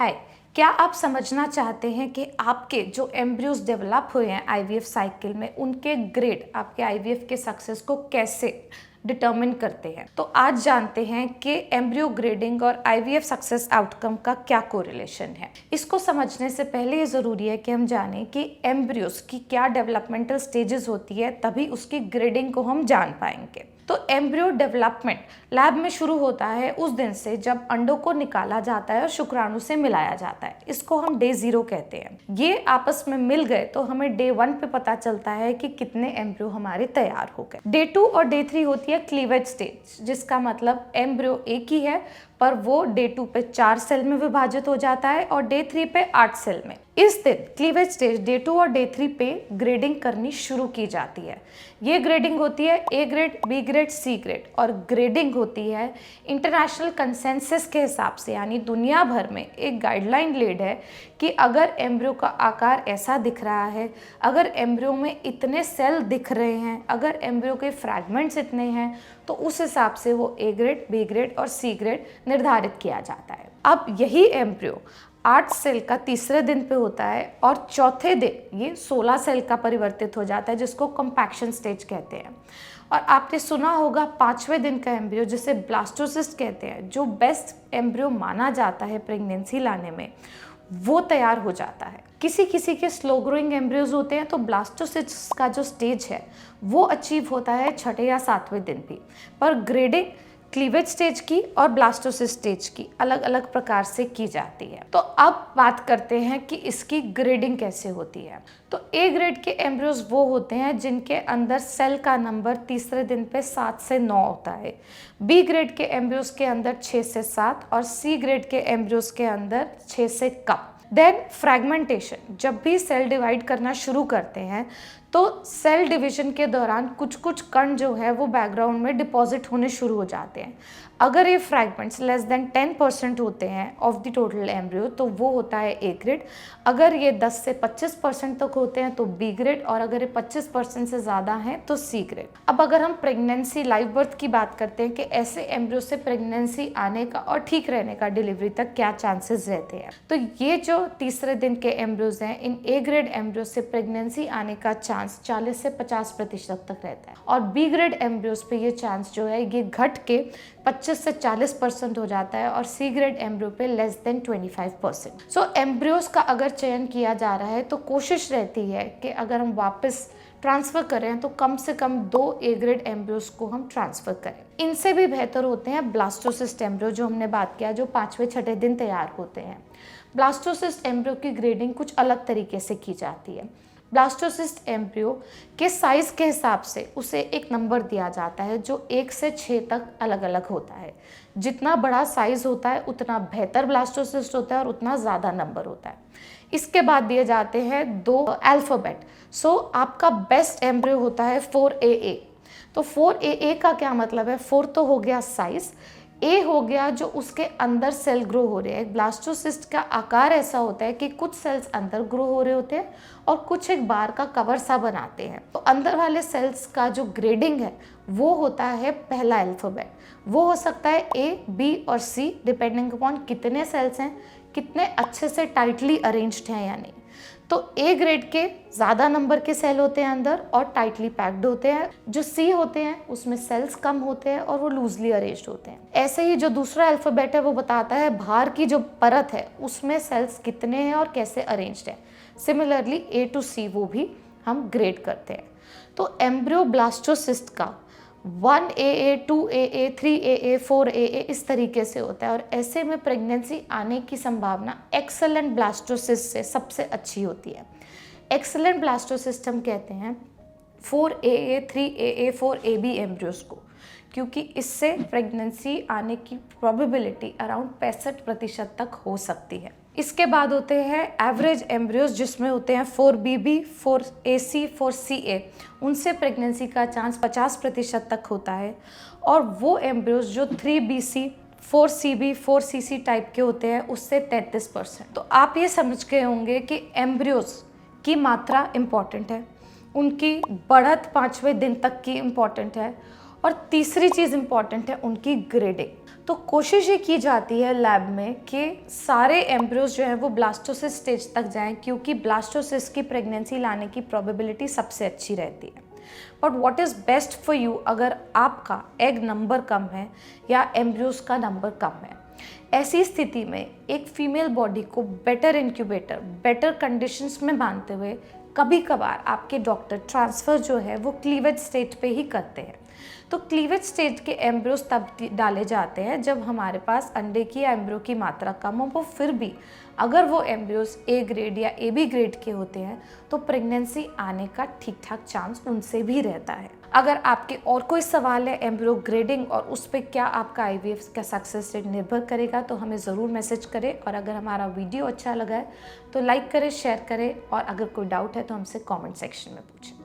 हाय, क्या आप समझना चाहते हैं कि आपके जो एम्ब्रियोज डेवलप हुए हैं आईवीएफ साइकिल में, उनके ग्रेड आपके आईवीएफ के सक्सेस को कैसे डिटर्मिन करते हैं? तो आज जानते हैं कि एम्ब्रियो ग्रेडिंग और आईवीएफ सक्सेस आउटकम का क्या कोरिलेशन है। इसको समझने से पहले ये ज़रूरी है कि हम जानें कि एम्ब्रियोज की क्या डेवलपमेंटल स्टेजेस होती है, तभी उसकी ग्रेडिंग को हम जान पाएंगे। तो एम्ब्रियो डेवलपमेंट लैब में शुरू होता है उस दिन से जब अंडों को निकाला जाता है और शुक्राणु से मिलाया जाता है। इसको हम डे 0 कहते हैं। ये आपस में मिल गए तो हमें डे 1 पे पता चलता है कि कितने एम्ब्रियो हमारे तैयार हो गए। डे 2 और डे 3 होती है क्लीवेज स्टेज, जिसका मतलब एम्ब्रियो एक ही है पर वो डे 2 पे 4 सेल में विभाजित हो जाता है और डे 3 पे 8 सेल में। इस दिन क्लीवेज स्टेज डे 2 और डे 3 पे ग्रेडिंग करनी शुरू की जाती है। ये ग्रेडिंग होती है A grade, B grade, C grade, और ग्रेडिंग होती है इंटरनेशनल कंसेंसस के हिसाब से, यानी दुनिया भर में एक गाइडलाइन लेड है कि अगर एम्ब्रियो का आकार ऐसा दिख रहा है, अगर एम्ब्रियो में इतने सेल दिख रहे हैं, अगर एम्ब्रियो के फ्रैगमेंट्स इतने हैं, तो उस हिसाब से वो ए ग्रेड, बी ग्रेड और सी ग्रेड निर्धारित किया जाता है। अब यही एम्ब्रियो 8 सेल का तीसरे दिन पे होता है और चौथे दिन ये 16 सेल का परिवर्तित हो जाता है, जिसको कॉम्पैक्शन स्टेज कहते हैं। और आपने सुना होगा 5वें दिन का एम्ब्रियो, जिसे ब्लास्टोसिस्ट कहते हैं, जो बेस्ट एम्ब्रियो माना जाता है प्रेगनेंसी लाने में, वो तैयार हो जाता है। किसी किसी के स्लो ग्रोइंग एम्ब्रियोज होते हैं तो ब्लास्टोसिस्ट का जो स्टेज है वो अचीव होता है 6ठे या 7वें दिन भी। पर ग्रेडिंग क्लीवेज स्टेज की और ब्लास्टोसिस्ट स्टेज की अलग अलग प्रकार से की जाती है। तो अब बात करते हैं कि इसकी ग्रेडिंग कैसे होती है। तो ए ग्रेड के एम्ब्रियोज वो होते हैं जिनके अंदर सेल का नंबर तीसरे दिन पे 7 से 9 होता है। बी ग्रेड के एम्ब्रियोज के अंदर 6 से 7 और सी ग्रेड के एम्ब्रियोज के अंदर 6 से कम। देन फ्रैगमेंटेशन, जब भी सेल डिवाइड करना शुरू करते हैं तो सेल डिवीजन के दौरान कुछ कुछ कण जो है वो बैकग्राउंड में डिपॉजिट होने शुरू हो जाते हैं। अगर ये फ्रैगमेंट्स लेस देन 10% होते हैं ऑफ द टोटल एम्ब्रियो तो वो होता है ए ग्रेड। अगर ये 10 से 25% तक होते हैं तो बी ग्रेड, और अगर ये 25% से ज़्यादा हैं तो सी ग्रेड। अब अगर हम प्रेगनेंसी लाइव बर्थ की बात करते हैं कि ऐसे एम्ब्रियो से प्रेगनेंसी आने का और ठीक रहने का डिलीवरी तक क्या चांसेस रहते हैं, तो ये जो तीसरे दिन के एम्ब्रियोज हैं, इन ए ग्रेड एम्ब्रियो से प्रेगनेंसी आने का चांस 40 से 50% तक रहता है। और बी ग्रेड एम्ब्रियोज पे ये चांस जो है ये घट के 25 से 40% हो जाता है और सी ग्रेड एम्ब्रियो पे लेस देन 25%। सो एम्ब्रियोज का अगर चयन किया जा रहा है तो कोशिश रहती है कि अगर हम वापस ट्रांसफ़र करें तो कम से कम 2 ए ग्रेड एम्ब्रियोज को हम ट्रांसफ़र करें। इनसे भी बेहतर होते हैं ब्लास्टोसिस्ट एम्ब्रियो, जो हमने बात किया, जो 5वें-6ठे दिन तैयार होते हैं। ब्लास्टोसिस्ट एम्ब्रियो की ग्रेडिंग कुछ अलग तरीके से की जाती है। ब्लास्टोसिस्ट एम्ब्रियो के साइज़ के हिसाब से उसे एक नंबर दिया जाता है जो 1 से 6 तक अलग अलग होता है। जितना बड़ा साइज़ होता है उतना बेहतर ब्लास्टोसिस्ट होता है और उतना ज़्यादा नंबर होता है। इसके बाद दिए जाते हैं 2 अल्फ़ाबेट। सो आपका बेस्ट एम्ब्रियो होता है 4AA। तो 4AA का क्या मतलब है? 4 तो हो गया साइज़, ए हो गया जो उसके अंदर सेल ग्रो हो रहे हैं। ब्लास्टोसिस्ट का आकार ऐसा होता है कि कुछ सेल्स अंदर ग्रो हो रहे होते हैं और कुछ एक बार का कवर सा बनाते हैं। तो अंदर वाले सेल्स का जो ग्रेडिंग है वो होता है पहला अल्फ़ाबेट। वो हो सकता है ए, बी और सी, डिपेंडिंग अपॉन कितने सेल्स हैं, कितने अच्छे से टाइटली अरेंज्ड हैं या नहीं। तो ए ग्रेड के ज़्यादा नंबर के सेल होते हैं अंदर और टाइटली पैक्ड होते हैं। जो सी होते हैं उसमें सेल्स कम होते हैं और वो लूजली अरेंज्ड होते हैं। ऐसे ही जो दूसरा अल्फ़ाबेट है वो बताता है बाहर की जो परत है उसमें सेल्स कितने हैं और कैसे अरेंज्ड हैं। सिमिलरली ए टू सी वो भी हम ग्रेड करते हैं। तो एम्ब्रियो ब्लास्टोसिस्ट का 1AA, 2AA, 3AA, 4AA इस तरीके से होता है और ऐसे में प्रेगनेंसी आने की संभावना एक्सेलेंट ब्लास्टोसिस्ट से सबसे अच्छी होती है। एक्सेलेंट ब्लास्टोसिस्ट हम कहते हैं 4AA, 3AA, 4AB एम्ब्रियोज को, क्योंकि इससे प्रेगनेंसी आने की प्रोबेबिलिटी अराउंड 65% तक हो सकती है। इसके बाद होते हैं एवरेज एम्ब्रियोज, जिसमें होते हैं 4BB, 4AC, 4CA। उनसे प्रेगनेंसी का चांस 50% तक होता है। और वो एम्ब्रियोज जो 3BC, 4CB, 4CC टाइप के होते हैं उससे 33%। तो आप ये समझ गए होंगे कि एम्ब्रियोज की मात्रा इम्पॉर्टेंट है, उनकी बढ़त 5वें दिन तक की इम्पॉर्टेंट है और तीसरी चीज़ इम्पॉर्टेंट है उनकी ग्रेडिंग। तो कोशिश ये की जाती है लैब में कि सारे एम्ब्रियोज जो है वो ब्लास्टोसिस स्टेज तक जाएं, क्योंकि ब्लास्टोसिस की प्रेगनेंसी लाने की प्रोबेबिलिटी सबसे अच्छी रहती है। But what is best for you अगर आपका एग नंबर कम है या एम्ब्रियोज का नंबर कम है, ऐसी स्थिति में एक फीमेल बॉडी को बेटर इंक्यूबेटर, बेटर कंडीशंस में मानते हुए कभी कभार आपके डॉक्टर ट्रांसफ़र जो है वो क्लीवेज स्टेज पे ही करते हैं। तो क्लीवेज स्टेज के एम्ब्रियोज तब डाले जाते हैं जब हमारे पास अंडे की या एम्ब्रियो की मात्रा कम हो, वो फिर भी अगर वो एम्ब्रियोज ए ग्रेड या ए बी ग्रेड के होते हैं तो प्रेगनेंसी आने का ठीक ठाक चांस उनसे भी रहता है। अगर आपके और कोई सवाल है एम्ब्रियो ग्रेडिंग और उस पर क्या आपका IVF का सक्सेस रेट निर्भर करेगा, तो हमें ज़रूर मैसेज करें। और अगर हमारा वीडियो अच्छा लगा है तो लाइक करें, शेयर करें, और अगर कोई डाउट है तो हमसे कमेंट सेक्शन में पूछें।